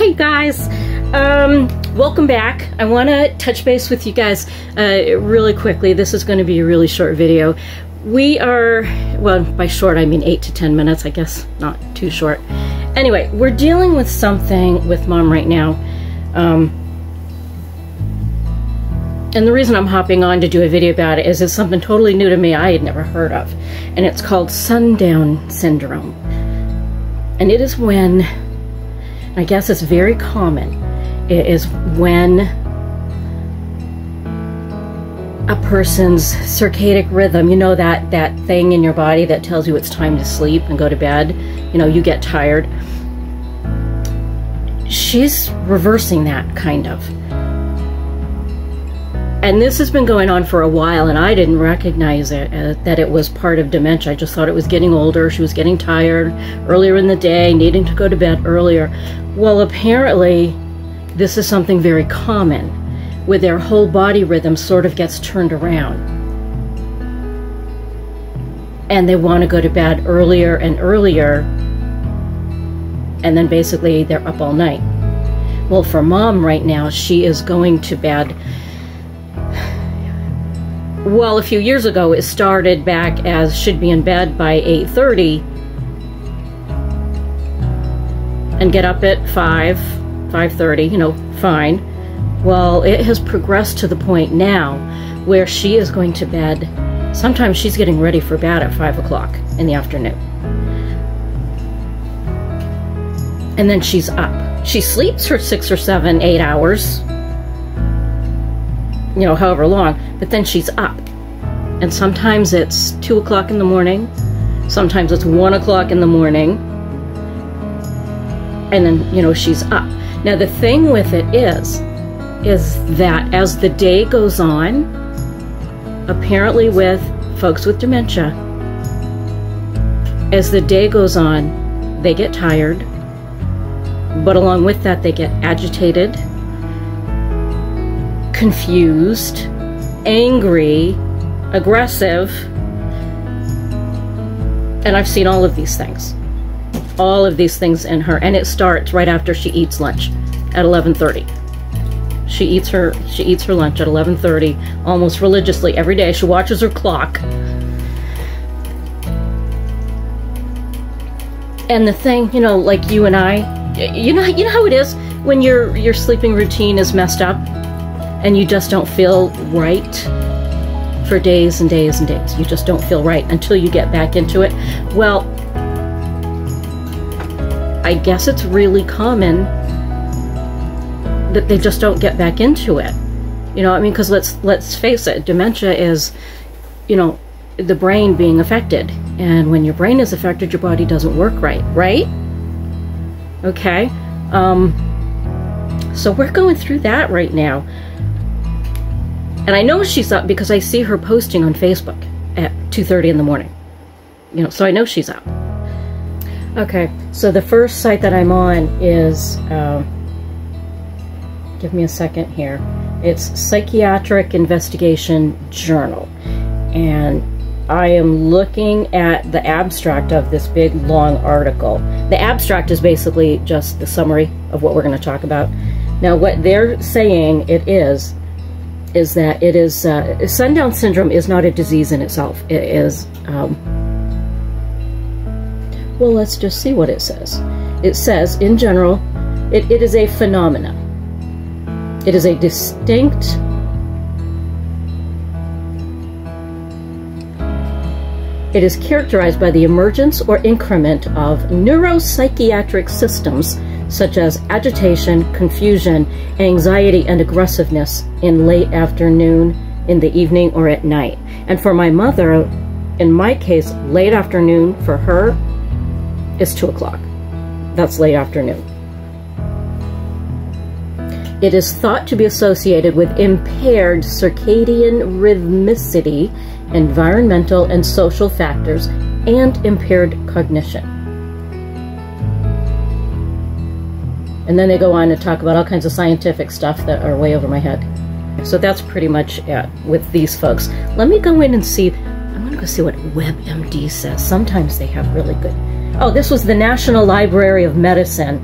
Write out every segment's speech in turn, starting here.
Hi guys, welcome back. I want to touch base with you guys really quickly. This is going to be a really short video. We are, well, by short I mean 8 to 10 minutes, I guess, not too short. Anyway, we're dealing with something with Mom right now, and the reason I'm hopping on to do a video about it is it's something totally new to me I had never heard of, and it's called Sundown syndrome. And it is when, I guess it's very common, it is when a person's circadian rhythm, you know, that thing in your body that tells you it's time to sleep and go to bed, you know, you get tired. She's reversing that, kind of. And this has been going on for a while, and I didn't recognize it, that it was part of dementia. I just thought it was getting older. She was getting tired earlier in the day, needing to go to bed earlier. Well, apparently, this is something very common, where their whole body rhythm sort of gets turned around. And they want to go to bed earlier and earlier, and then basically they're up all night. Well, for Mom right now, she is going to bed. Well, a few years ago, it started back as should be in bed by 8:30 and get up at 5:30, you know, fine. Well, it has progressed to the point now where she is going to bed. Sometimes she's getting ready for bed at 5 o'clock in the afternoon. And then she's up. She sleeps for 6 or 7, 8 hours. You know, however long, but then she's up. And sometimes it's 2 o'clock in the morning, sometimes it's 1 o'clock in the morning, and then, you know, she's up. Now the thing with it is that as the day goes on, apparently with folks with dementia, as the day goes on, they get tired, but along with that they get agitated, confused, angry, aggressive, and I've seen all of these things in her, and it starts right after she eats lunch at 11:30. She eats her lunch at 11:30 almost religiously every day. She watches her clock. And the thing, you know, like you and I, you know how it is when your sleeping routine is messed up and you just don't feel right for days and days and days. You just don't feel right until you get back into it. Well, I guess it's really common that they just don't get back into it. You know, I mean, because let's face it, dementia is, you know, the brain being affected. And when your brain is affected, your body doesn't work right, right? Okay. So we're going through that right now. And I know she's up because I see her posting on Facebook at 2:30 in the morning. You know, so I know she's up. Okay, so the first site that I'm on is, give me a second here. It's Psychiatric Investigation Journal. And I am looking at the abstract of this big, long article. The abstract is basically just the summary of what we're going to talk about. Now, what they're saying it is that it is, Sundown syndrome is not a disease in itself. It is, well, let's just see what it says. It says, in general, it is a phenomenon. It is a distinct, it is characterized by the emergence or increment of neuropsychiatric systems such as agitation, confusion, anxiety, and aggressiveness in late afternoon, in the evening, or at night. And for my mother, in my case, late afternoon for her is 2 o'clock. That's late afternoon. It is thought to be associated with impaired circadian rhythmicity, environmental and social factors, and impaired cognition. And then they go on to talk about all kinds of scientific stuff that are way over my head. So that's pretty much it with these folks. Let me go in and see. I'm going to go see what WebMD says. Sometimes they have really good. Oh, this was the National Library of Medicine.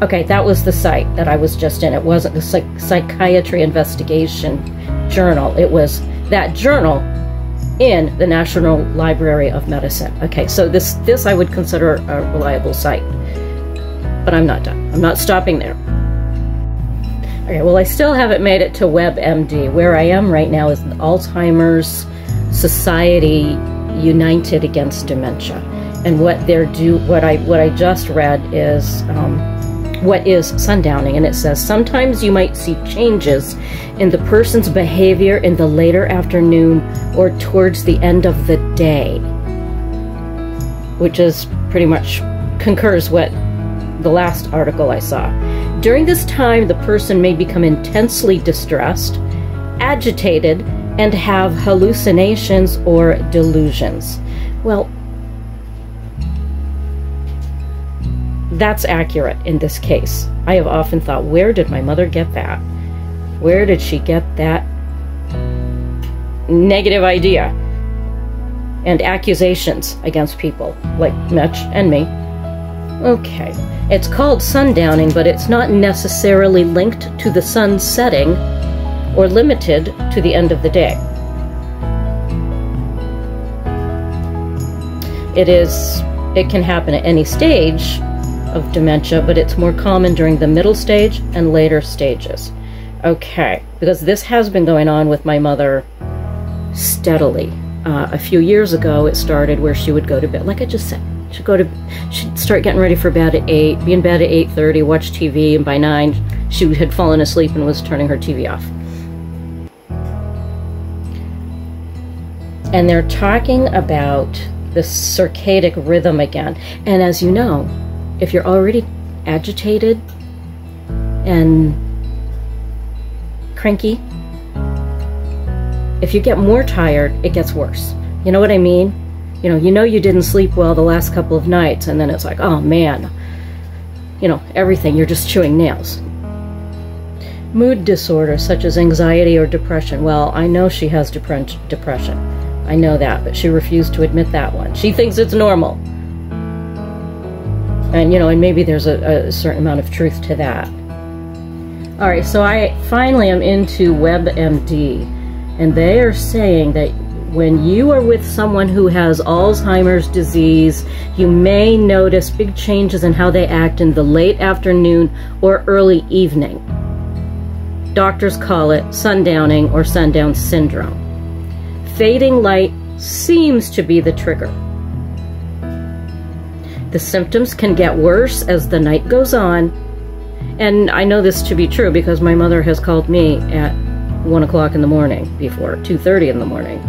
Okay, that was the site that I was just in. It wasn't the Psychiatry Investigation Journal. It was that journal in the National Library of Medicine. Okay, so this I would consider a reliable site. But I'm not done. I'm not stopping there. Okay, well, I still haven't made it to WebMD. Where I am right now is the Alzheimer's Society United Against Dementia. And what I just read is what is sundowning, and it says sometimes you might see changes in the person's behavior in the later afternoon or towards the end of the day, which is pretty much concurs what the last article I saw. During this time, the person may become intensely distressed, agitated, and have hallucinations or delusions. Well, that's accurate in this case. I have often thought, where did my mother get that? Where did she get that negative idea and accusations against people like Mitch and me? Okay, it's called sundowning, but it's not necessarily linked to the sun setting or limited to the end of the day. It can happen at any stage of dementia, but it's more common during the middle stage and later stages. Okay, because this has been going on with my mother steadily. A few years ago, it started where she would go to bed, like I just said. She'd start getting ready for bed at 8, be in bed at 8:30, watch TV, and by 9, she had fallen asleep and was turning her TV off. And they're talking about the circadian rhythm again. And as you know, if you're already agitated and cranky, if you get more tired, it gets worse. You know what I mean? You know you didn't sleep well the last couple of nights, and then it's like, oh man, everything, you're just chewing nails. Mood disorders such as anxiety or depression. Well, I know she has depression. I know that, but she refused to admit that one. She thinks it's normal. And, and maybe there's a certain amount of truth to that. All right, so I finally am into WebMD, and they are saying that when you are with someone who has Alzheimer's disease, you may notice big changes in how they act in the late afternoon or early evening. Doctors call it sundowning or sundown syndrome. Fading light seems to be the trigger. The symptoms can get worse as the night goes on, and I know this to be true because my mother has called me at 1 o'clock in the morning before, 2:30 in the morning.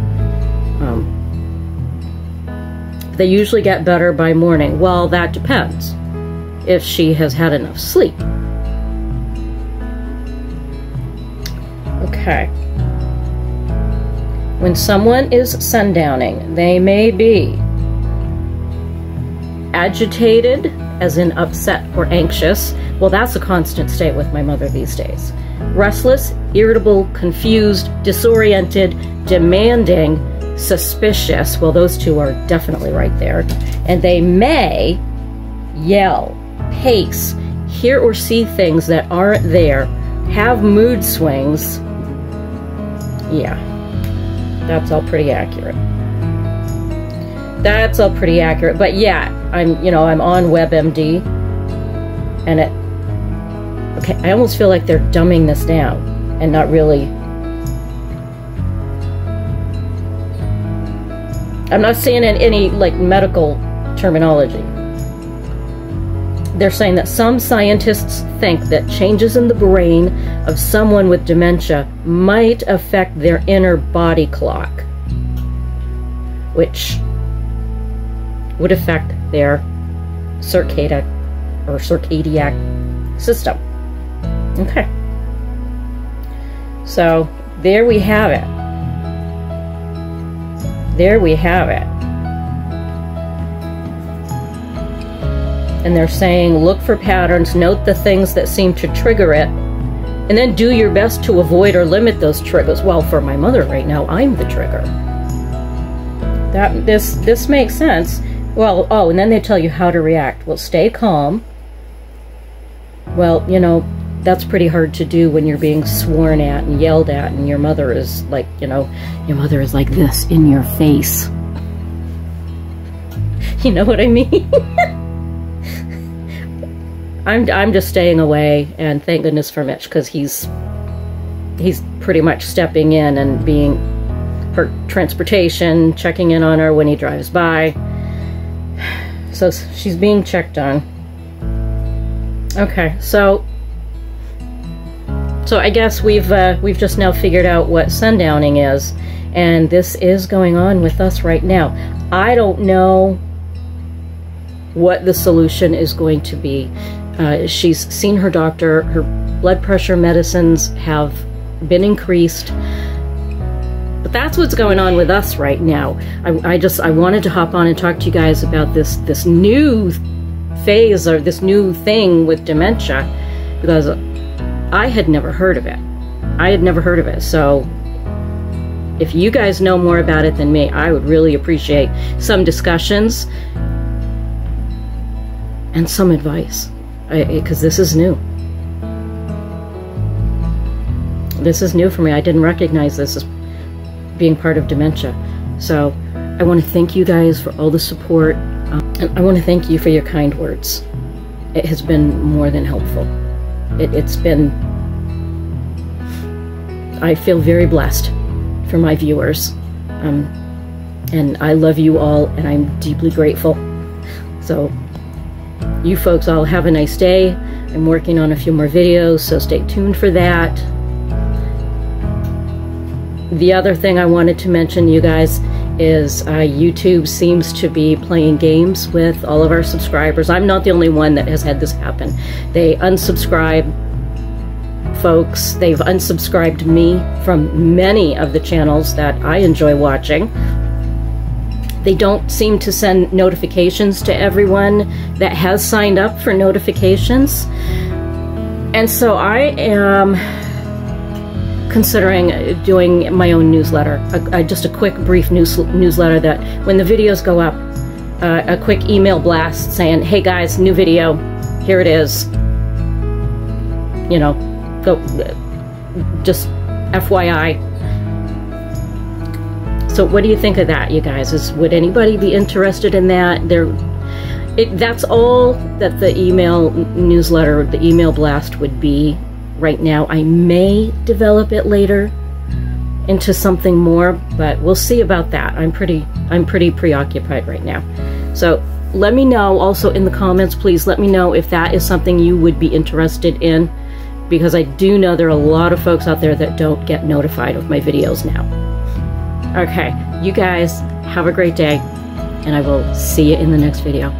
They usually get better by morning. Well, that depends if she has had enough sleep. Okay. When someone is sundowning, they may be agitated, as in upset or anxious. Well, that's a constant state with my mother these days. Restless, irritable, confused, disoriented, demanding, suspicious. Well, those two are definitely right there. And they may yell, pace, hear or see things that aren't there, have mood swings. Yeah, that's all pretty accurate. That's all pretty accurate. But yeah, I'm on WebMD, and okay, I almost feel like they're dumbing this down and not really. I'm not saying any like medical terminology. They're saying that some scientists think that changes in the brain of someone with dementia might affect their inner body clock, which would affect their circadian system. Okay. So there we have it. There we have it. And they're saying, look for patterns, note the things that seem to trigger it, and then do your best to avoid or limit those triggers. Well, for my mother right now, I'm the trigger. This makes sense. Well, and then they tell you how to react. Well, stay calm. Well, you know, that's pretty hard to do when you're being sworn at and yelled at, and your mother is like, you know, your mother is like this in your face. You know what I mean? I'm just staying away, and thank goodness for Mitch, because he's pretty much stepping in and being her transportation, checking in on her when he drives by. So she's being checked on. Okay, so I guess we've just now figured out what sundowning is, and this is going on with us right now. I don't know what the solution is going to be. She's seen her doctor. Her blood pressure medicines have been increased. But that's what's going on with us right now. I wanted to hop on and talk to you guys about this new phase, or this new thing with dementia, because I had never heard of it. I had never heard of it. So if you guys know more about it than me, I would really appreciate some discussions and some advice, because this is new. This is new for me. I didn't recognize this as being part of dementia. So I want to thank you guys for all the support. And I want to thank you for your kind words. It has been more than helpful. It's been... I feel very blessed for my viewers. And I love you all, and I'm deeply grateful. So you folks all have a nice day. I'm working on a few more videos, so stay tuned for that. The other thing I wanted to mention, you guys, is YouTube seems to be playing games with all of our subscribers. I'm not the only one that has had this happen. They unsubscribe folks. They've unsubscribed me from many of the channels that I enjoy watching. They don't seem to send notifications to everyone that has signed up for notifications. And so I am considering doing my own newsletter, just a quick brief newsletter that when the videos go up, a quick email blast saying, hey guys, new video, here it is, you know, go, just FYI. So what do you think of that, you guys? Would anybody be interested in that? That's all that the email newsletter, the email blast would be right now. I may develop it later into something more, but we'll see about that. I'm pretty preoccupied right now. So let me know also in the comments, please let me know if that is something you would be interested in, because I do know there are a lot of folks out there that don't get notified of my videos now. Okay, you guys have a great day, and I will see you in the next video.